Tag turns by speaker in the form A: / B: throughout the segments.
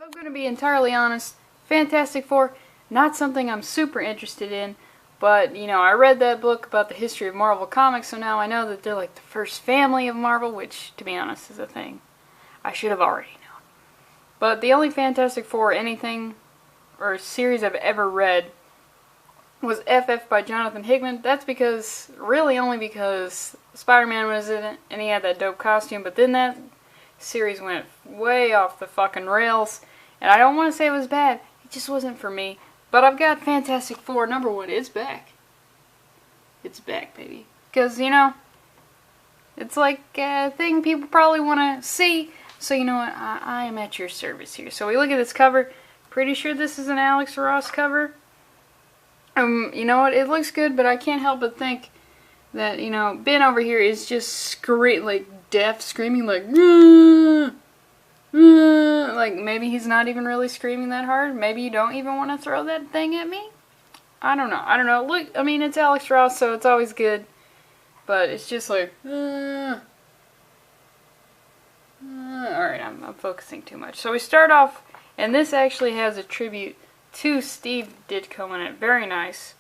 A: If I'm going to be entirely honest, Fantastic Four, not something I'm super interested in, but, you know, I read that book about the history of Marvel Comics, so now I know that they're like the first family of Marvel, which, to be honest, is a thing I should have already known. But the only Fantastic Four anything, or series I've ever read, was FF by Jonathan Hickman. That's because, really only because Spider-Man was in it, and he had that dope costume, but then that series went way off the fucking rails, and I don't want to say it was bad, it just wasn't for me. But I've got Fantastic Four #1, it's back. It's back, baby. Because, you know, it's like a thing people probably want to see, so you know what, I am at your service here. So we look at this cover, pretty sure this is an Alex Ross cover. You know what, it looks good, but I can't help but think that, you know, Ben over here is just deaf, screaming like, like maybe he's not even really screaming that hard. Maybe you don't even want to throw that thing at me. I don't know. Look, I mean, it's Alex Ross, so it's always good, but it's just like, alright, I'm focusing too much. So we start off, and this actually has a tribute to Steve Ditko in it. Very nice.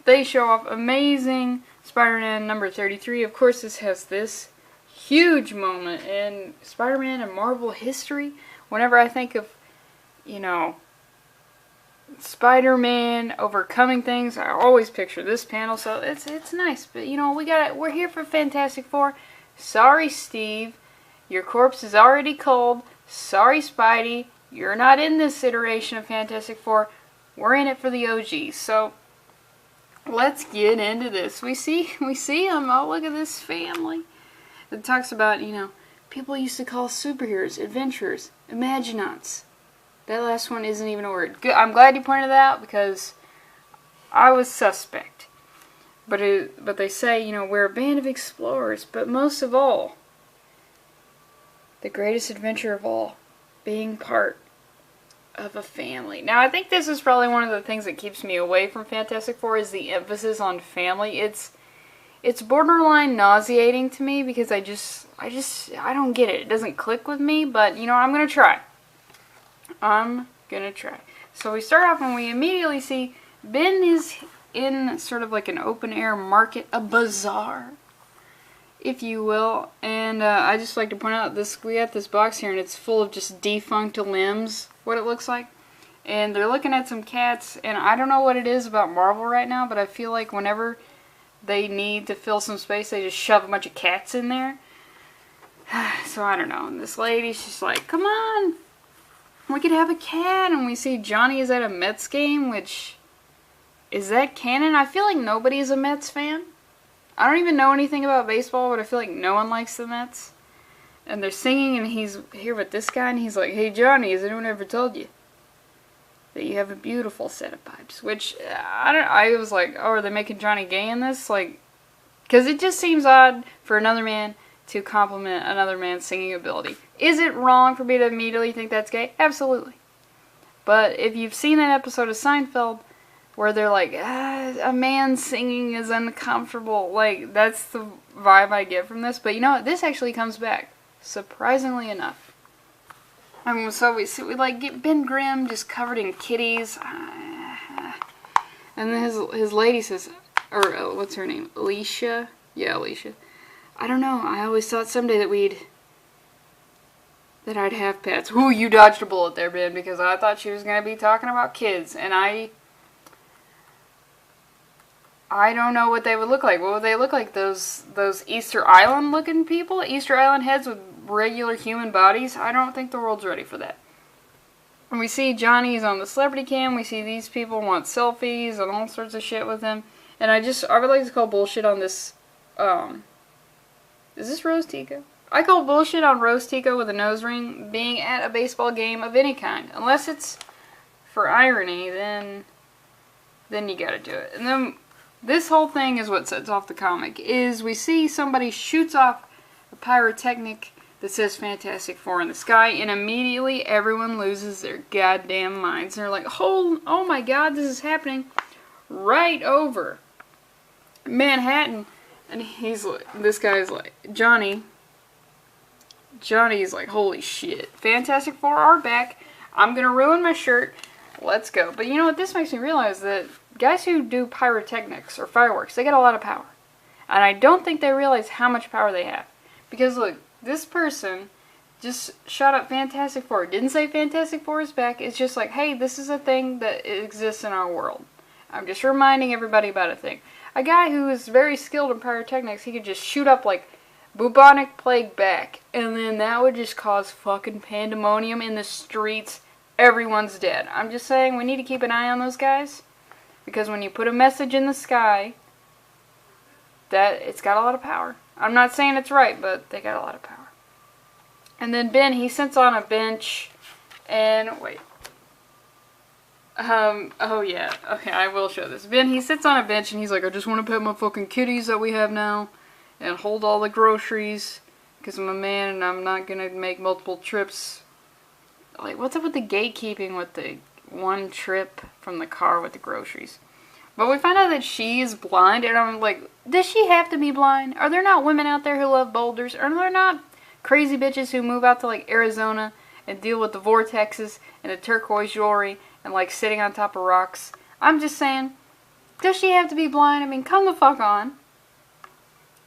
A: They show off Amazing Spider-Man number 33. Of course, this has this huge moment in Spider-Man and Marvel history. Whenever I think of, you know, Spider-Man overcoming things, I always picture this panel. So it's nice. But you know, we're here for Fantastic Four. Sorry, Steve, your corpse is already cold. Sorry, Spidey, you're not in this iteration of Fantastic Four. We're in it for the OGs. So let's get into this. We see them. Oh, look at this family. It talks about, you know, people used to call superheroes adventurers, Imaginauts. That last one isn't even a word. Good. I'm glad you pointed that out because I was suspect. But they say, you know, we're a band of explorers, but most of all, the greatest adventure of all, being part of a family. Now, I think this is probably one of the things that keeps me away from Fantastic Four is the emphasis on family. It's borderline nauseating to me because I don't get it. It doesn't click with me, but, you know, I'm going to try. So we start off and we immediately see Ben is in sort of like an open-air market, a bazaar, if you will. And I just like to point out this. We got this box here, and it's full of just defunct limbs, what it looks like. And they're looking at some cats, and I don't know what it is about Marvel right now, but I feel like whenever they need to fill some space, they just shove a bunch of cats in there. So I don't know. And this lady, she's like, come on, we could have a cat. And we see Johnny is at a Mets game, which, is that canon? I feel like nobody is a Mets fan. I don't even know anything about baseball, but I feel like no one likes the Mets. And they're singing, and he's here with this guy, and he's like, hey Johnny, has anyone ever told you that you have a beautiful set of pipes? Which, I was like, oh, are they making Johnny gay in this? Like, because it just seems odd for another man to compliment another man's singing ability. Is it wrong for me to immediately think that's gay? Absolutely. But if you've seen that episode of Seinfeld where they're like, a man singing is uncomfortable, like, that's the vibe I get from this. But you know what? This actually comes back, surprisingly enough. So we get Ben Grimm just covered in kitties. And then his lady says, or what's her name? Alicia? Yeah, Alicia. I don't know. I always thought someday that I'd have pets. Ooh, you dodged a bullet there, Ben, because I thought she was going to be talking about kids. And I don't know what they would look like. What would they look like? Those Easter Island looking people? Easter Island heads with regular human bodies? I don't think the world's ready for that. And we see Johnny's on the celebrity cam. We see these people want selfies and all sorts of shit with him. And I would like to call bullshit on this, is this Rose Tico? I call bullshit on Rose Tico with a nose ring being at a baseball game of any kind. Unless it's for irony, then you gotta do it. And then this whole thing is what sets off the comic, is we see somebody shoots off a pyrotechnic that says Fantastic Four in the sky, and immediately everyone loses their goddamn minds. They're like, oh my god, this is happening right over Manhattan. And this guy's like, Johnny, Johnny's like, holy shit. Fantastic Four are back. I'm gonna ruin my shirt. Let's go. But you know what? This makes me realize that guys who do pyrotechnics or fireworks, they get a lot of power. And I don't think they realize how much power they have. Because look, this person just shot up Fantastic Four. Didn't say Fantastic Four is back. It's just like, hey, this is a thing that exists in our world. I'm just reminding everybody about a thing. A guy who is very skilled in pyrotechnics, he could just shoot up like bubonic plague back. And then that would just cause fucking pandemonium in the streets. Everyone's dead. I'm just saying we need to keep an eye on those guys. Because when you put a message in the sky, that it's got a lot of power. I'm not saying it's right, but they got a lot of power. And then Ben, he sits on a bench, and wait. Oh yeah, okay, I will show this. Ben, he sits on a bench, and he's like, I just want to pet my fucking kitties that we have now, and hold all the groceries, because I'm a man, and I'm not gonna make multiple trips. Like, what's up with the gatekeeping with the one trip from the car with the groceries? But we find out that she is blind, and I'm like, does she have to be blind? Are there not women out there who love boulders? Are there not crazy bitches who move out to, like, Arizona and deal with the vortexes and the turquoise jewelry and, like, sitting on top of rocks? I'm just saying, does she have to be blind? I mean, come the fuck on.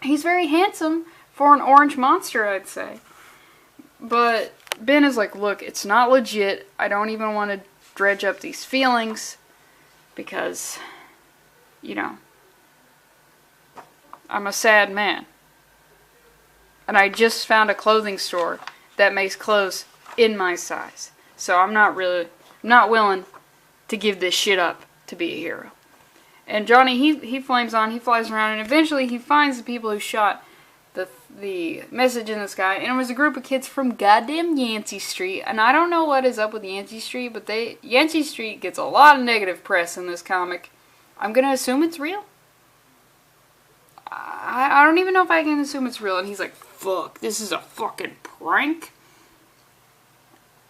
A: He's very handsome for an orange monster, I'd say. But Ben is like, look, it's not legit. I don't even want to dredge up these feelings because, you know, I'm a sad man. And I just found a clothing store that makes clothes in my size. So I'm not willing to give this shit up to be a hero. And Johnny, he flames on, he flies around, and eventually he finds the people who shot the message in the sky, and it was a group of kids from goddamn Yancey Street. And I don't know what is up with Yancey Street, but Yancey Street gets a lot of negative press in this comic. I'm gonna assume it's real. I don't even know if I can assume it's real. And he's like, fuck, this is a fucking prank.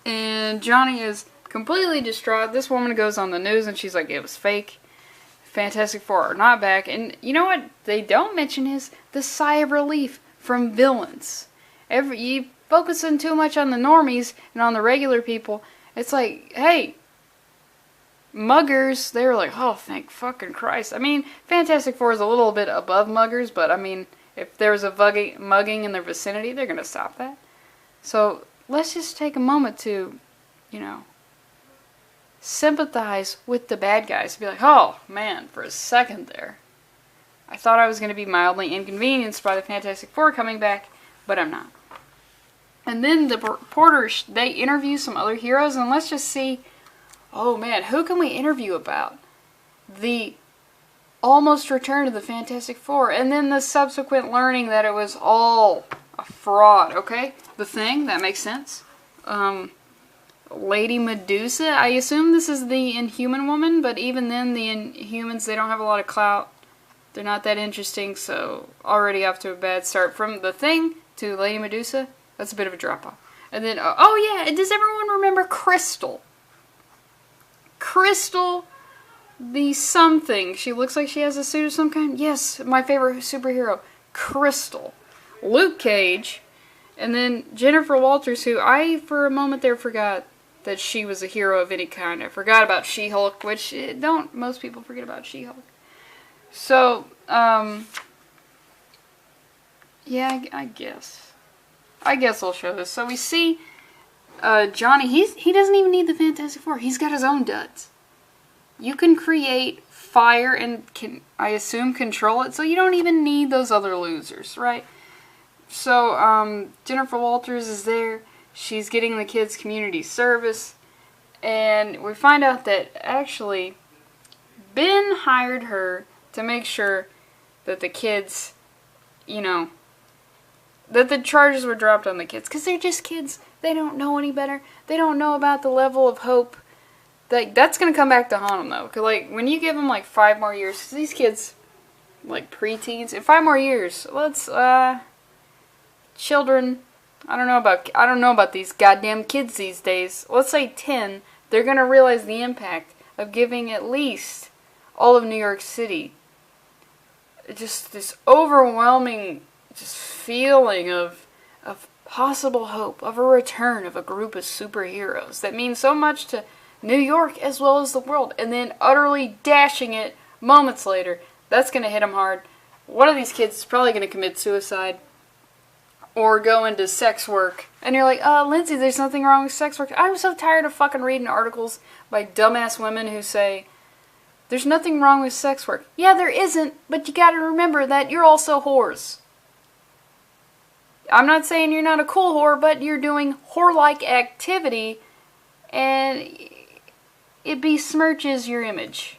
A: And Johnny is completely distraught. This woman goes on the news and she's like, it was fake. Fantastic Four are not back. And you know what they don't mention is the sigh of relief from villains. You focusing too much on the normies and on the regular people. It's like, hey, muggers, they were like, oh, thank fucking Christ. I mean, Fantastic Four is a little bit above muggers, but I mean, if there's a mugging in their vicinity, they're going to stop that. So let's just take a moment to, you know, sympathize with the bad guys. Be like, oh, man, for a second there, I thought I was going to be mildly inconvenienced by the Fantastic Four coming back, but I'm not. And then the reporters, they interview some other heroes, and let's just see, oh man, who can we interview about the almost return of the Fantastic Four, and then the subsequent learning that it was all a fraud, okay? The Thing, that makes sense. Lady Medusa, I assume this is the Inhuman woman, but even then, the Inhumans, they don't have a lot of clout. They're not that interesting, so already off to a bad start. From The Thing to Lady Medusa, that's a bit of a drop-off. And then, oh yeah, does everyone remember Crystal? Crystal the something. She looks like she has a suit of some kind. Yes, my favorite superhero, Crystal. Luke Cage. And then Jennifer Walters, who I, for a moment there, forgot that she was a hero of any kind. I forgot about She-Hulk, which don't most people forget about She-Hulk. So, yeah, I guess I'll show this. So we see Johnny, he doesn't even need the Fantastic Four. He's got his own duds. You can create fire and can, I assume, control it, so you don't even need those other losers, right? So, Jennifer Walters is there. She's getting the kids community service. And we find out that, actually, Ben hired her to make sure that the kids, you know, that the charges were dropped on the kids. Because they're just kids. They don't know any better. They don't know about the level of hope. That's going to come back to haunt them, though. Because, like, when you give them, like, 5 more years, because these kids, like, preteens, in 5 more years, let's, children, I don't know about these goddamn kids these days. Let's say 10, they're going to realize the impact of giving at least all of New York City just this overwhelming just feeling of possible hope of a return of a group of superheroes that means so much to New York as well as the world, and then utterly dashing it moments later. That's going to hit them hard. One of these kids is probably going to commit suicide or go into sex work. And you're like, Lindsay, there's nothing wrong with sex work. I'm so tired of fucking reading articles by dumbass women who say, there's nothing wrong with sex work. Yeah, there isn't, but you gotta remember that you're also whores. I'm not saying you're not a cool whore, but you're doing whore-like activity, and it besmirches your image.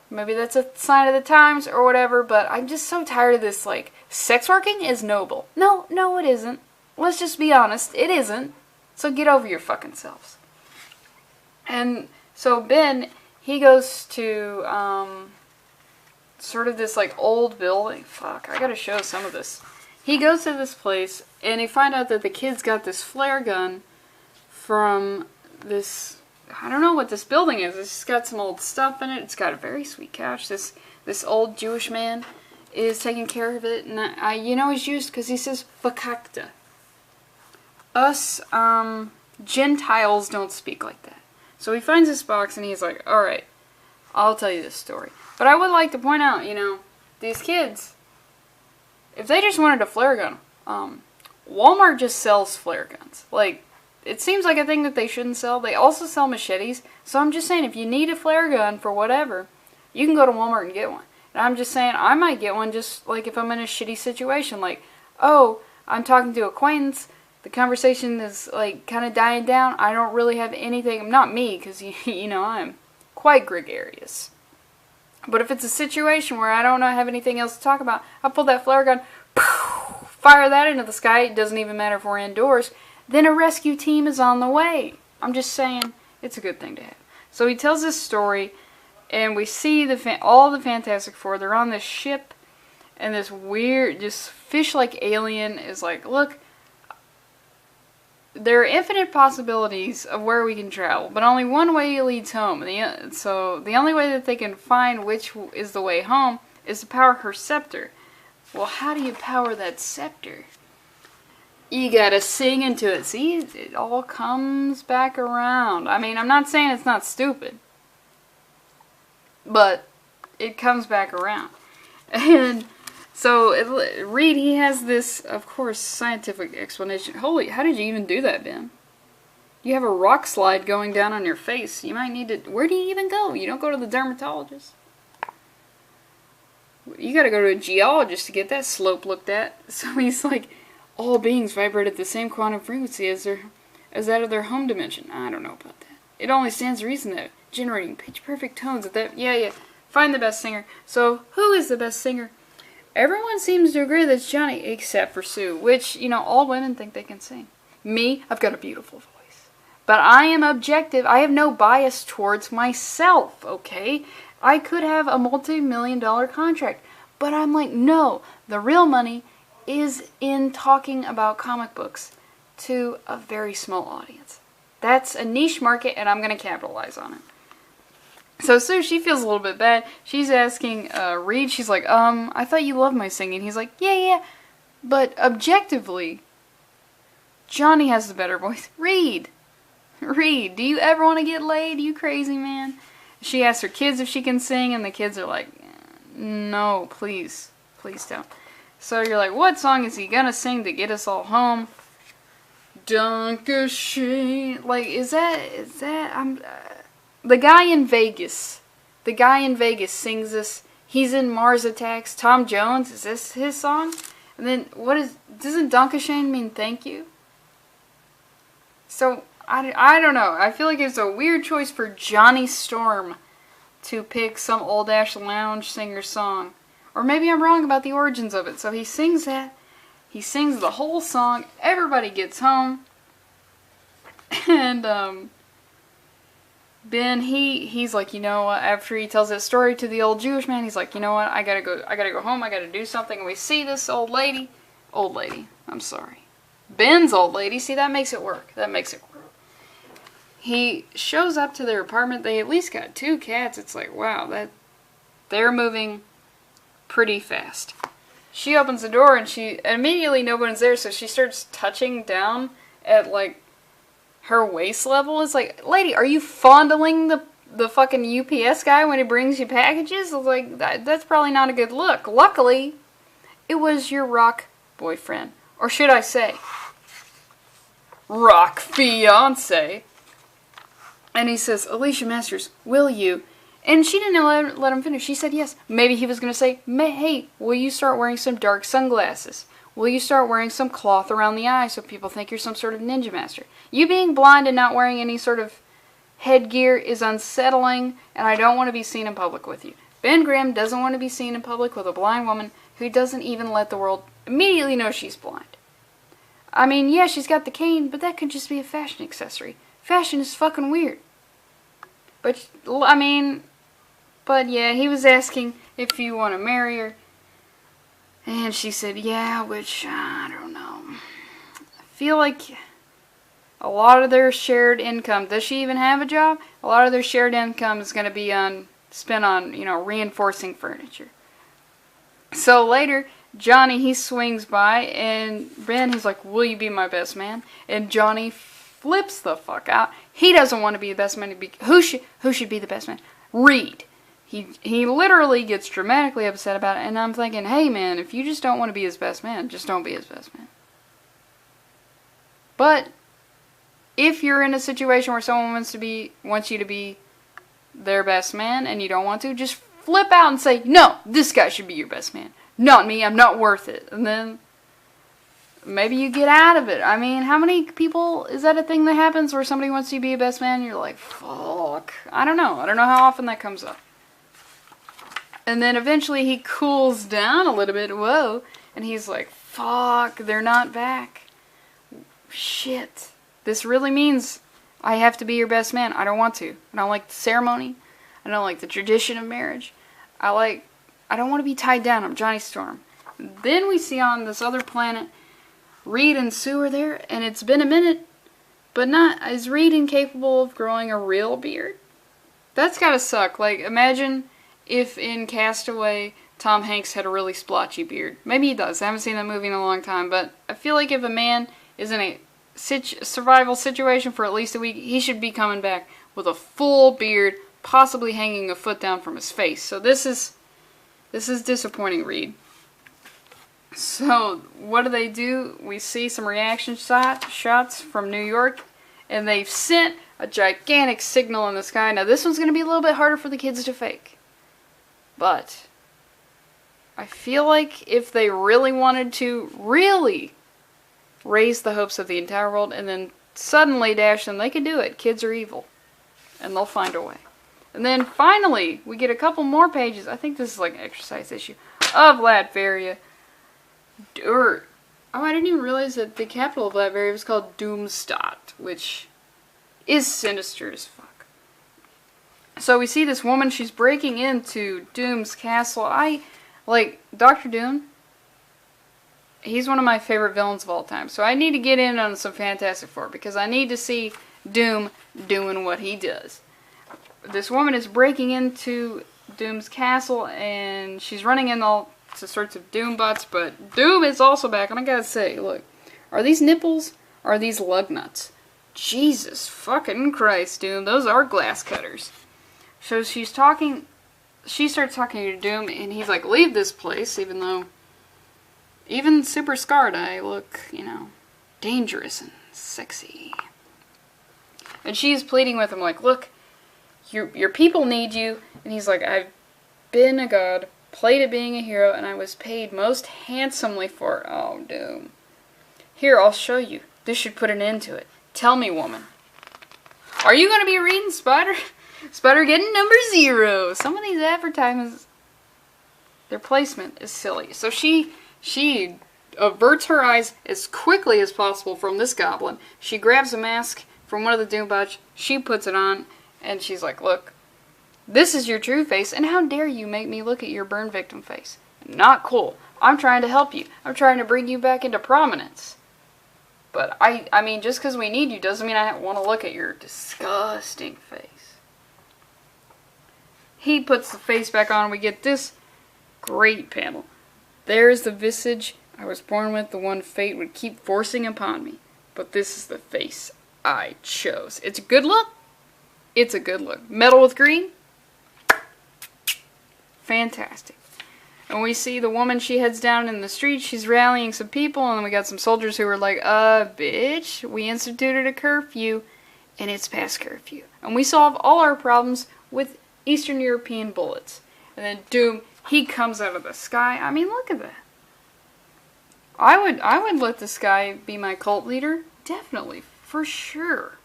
A: Maybe that's a sign of the times or whatever, but I'm just so tired of this, like, sex working is noble. No, it isn't. Let's just be honest, it isn't. So get over your fucking selves. And so Ben, he goes to, sort of this, like, old building. Fuck, I gotta show some of this. He goes to this place, and he find out that the kid's got this flare gun from this, I don't know what this building is. It's got some old stuff in it. It's got a very sweet couch. This old Jewish man is taking care of it, and he's used because he says fakakta. Us, Gentiles don't speak like that. So he finds this box, and he's like, alright, I'll tell you this story. But I would like to point out, these kids, if they just wanted a flare gun, Walmart just sells flare guns. Like, it seems like a thing that they shouldn't sell. They also sell machetes. So I'm just saying, if you need a flare gun for whatever, you can go to Walmart and get one. And I'm just saying, I might get one just, like, if I'm in a shitty situation. Like, oh, I'm talking to an acquaintance. The conversation is, like, kind of dying down. I don't really have anything. Not me, because, I'm quite gregarious. But if it's a situation where I don't have anything else to talk about, I'll pull that flare gun, fire that into the sky. It doesn't even matter if we're indoors. Then a rescue team is on the way. I'm just saying, it's a good thing to have. So he tells this story, and we see all the Fantastic Four. They're on this ship, and this weird, just fish-like alien is like, look, there are infinite possibilities of where we can travel, but only one way leads home. So the only way that they can find which is the way home is to power her scepter. Well, how do you power that scepter? You gotta sing into it. See, it all comes back around. I mean, I'm not saying it's not stupid, but it comes back around. And so, Reed, he has this, of course, scientific explanation. Holy, how did you even do that, Ben? You have a rock slide going down on your face. You might need to, where do you even go? You don't go to the dermatologist. You gotta go to a geologist to get that slope looked at. So he's like, all beings vibrate at the same quantum frequency as that of their home dimension. I don't know about that. It only stands to reason that generating pitch-perfect tones at that, yeah. Find the best singer. So, who is the best singer? Everyone seems to agree that it's Johnny, except for Sue, which, all women think they can sing. Me, I've got a beautiful voice. But I am objective. I have no bias towards myself, okay? I could have a multi-million-dollar contract. But I'm like, no, the real money is in talking about comic books to a very small audience. That's a niche market, and I'm going to capitalize on it. So Sue, she feels a little bit bad. She's asking Reed, she's like, I thought you loved my singing. He's like, yeah, but objectively, Johnny has the better voice. Reed, do you ever want to get laid, you crazy man? She asks her kids if she can sing, and the kids are like, no, please don't. So you're like, what song is he gonna sing to get us all home? Dankeschön. Like, is that, the guy in Vegas sings this. He's in Mars Attacks. Tom Jones, is this his song? And then, doesn't Dankeschön mean thank you? So, I don't know. I feel like it's a weird choice for Johnny Storm to pick some old Ash Lounge singer song. Or maybe I'm wrong about the origins of it. So he sings that. He sings the whole song. Everybody gets home. And, Ben, he's like, after he tells that story to the old Jewish man, he's like, you know what, I gotta go home, I gotta do something. And we see this old lady, I'm sorry, Ben's old lady, see, that makes it work. He shows up to their apartment. They at least got 2 cats. It's like, wow, they're moving pretty fast. she opens the door and she immediately no one's there, so she starts touching down at like her waist level. It's like, lady, are you fondling the fucking UPS guy when he brings you packages? It's like, that's probably not a good look. Luckily, it was your rock boyfriend. Or should I say, rock fiance. And he says, Alicia Masters, will you? And she didn't let him finish. She said yes. Maybe he was going to say, hey, will you start wearing some dark sunglasses? Will you start wearing some cloth around the eye so people think you're some sort of ninja master? You being blind and not wearing any sort of headgear is unsettling, and I don't want to be seen in public with you. Ben Grimm doesn't want to be seen in public with a blind woman who doesn't even let the world immediately know she's blind. I mean, yeah, she's got the cane, but that could just be a fashion accessory. Fashion is fucking weird. But, I mean, but yeah, he was asking if you want to marry her. And she said, yeah, which, I don't know. I feel like a lot of their shared income, does she even have a job? A lot of their shared income is going to be spent on, reinforcing furniture. So later, Johnny, he swings by, and Ben, he's like, will you be my best man? And Johnny flips the fuck out. He doesn't want to be the best man. Who should be the best man? Reed. He literally gets dramatically upset about it, and I'm thinking, hey man, if you just don't want to be his best man, just don't be his best man. But if you're in a situation where someone wants you to be their best man and you don't want to, just flip out and say, no, this guy should be your best man. Not me, I'm not worth it. And then maybe you get out of it. I mean, how many people, is that a thing that happens where somebody wants you to be a best man and you're like, fuck. I don't know how often that comes up. And then eventually he cools down a little bit, whoa, and he's like, fuck, they're not back. Shit. This really means I have to be your best man. I don't want to. I don't like the ceremony. I don't like the tradition of marriage. I don't want to be tied down. I'm Johnny Storm. Then we see on this other planet, Reed and Sue are there, and it's been a minute, but is Reed incapable of growing a real beard? That's gotta suck. Like, imagine if in Castaway, Tom Hanks had a really splotchy beard. Maybe he does. I haven't seen that movie in a long time, but I feel like if a man is in a survival situation for at least a week, he should be coming back with a full beard, possibly hanging a foot down from his face. So this is disappointing, Reed. So what do? We see some reaction shots from New York, and they've sent a gigantic signal in the sky. Now this one's going to be a little bit harder for the kids to fake. But I feel like if they really wanted to raise the hopes of the entire world and then suddenly dash them, they could do it. Kids are evil. And they'll find a way. And then finally, we get a couple more pages. I think this is like an exercise issue of Latveria. I didn't even realize that the capital of Latveria was called Doomstadt, which is sinister as fuck. So we see this woman, she's breaking into Doom's castle. Dr. Doom, he's one of my favorite villains of all time. So I need to get in on some Fantastic Four because I need to see Doom doing what he does. This woman is breaking into Doom's castle and she's running in all sorts of Doom butts, but Doom is also back. And I gotta say, look, are these nipples or are these lug nuts? Jesus fucking Christ, Doom, those are glass cutters. So she starts talking to Doom, and he's like, leave this place, even though, even super scarred, I look, dangerous and sexy. And she's pleading with him, like, look, your people need you. And he's like, I've been a god, played at being a hero, and I was paid most handsomely for it. Oh, Doom. Here, I'll show you. This should put an end to it. Tell me, woman. Are you going to be reading Spider? Spider getting number 0. Some of these advertisements, their placement is silly. So she averts her eyes as quickly as possible from this goblin. She grabs a mask from one of the Doombots. She puts it on, and she's like, look, this is your true face, and how dare you make me look at your burn victim face? Not cool. I'm trying to help you. I'm trying to bring you back into prominence. But I mean, just because we need you doesn't mean I want to look at your disgusting face. He puts the face back on, and we get this great panel. There is the visage I was born with, the one fate would keep forcing upon me. But this is the face I chose. It's a good look. It's a good look. Metal with green. Fantastic. And we see the woman, she heads down in the street, she's rallying some people, and then we got some soldiers who are like, bitch, we instituted a curfew, and it's past curfew. And we solve all our problems with Eastern European bullets. And then Doom, he comes out of the sky. I mean, look at that. I would let this guy be my cult leader. Definitely. For sure.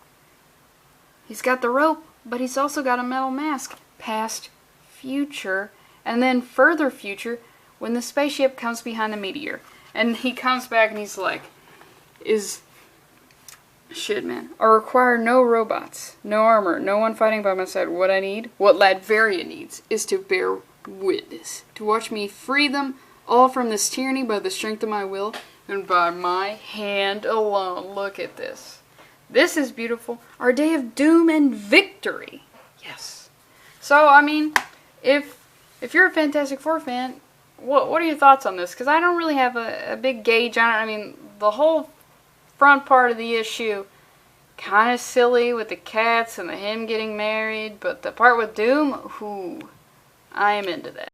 A: He's got the rope, but he's also got a metal mask. Past, future, and then further future when the spaceship comes behind the meteor. And he comes back and he's like, shit, man. I require no robots, no armor, no one fighting by my side. What I need, what Latveria needs, is to bear witness. To watch me free them all from this tyranny by the strength of my will and by my hand alone. Look at this. This is beautiful. Our day of doom and victory. Yes. So, I mean, if you're a Fantastic Four fan, what are your thoughts on this? Because I don't really have a big gauge on it. I mean, the whole front part of the issue, kind of silly with the cats and him getting married, but the part with Doom, I am into that.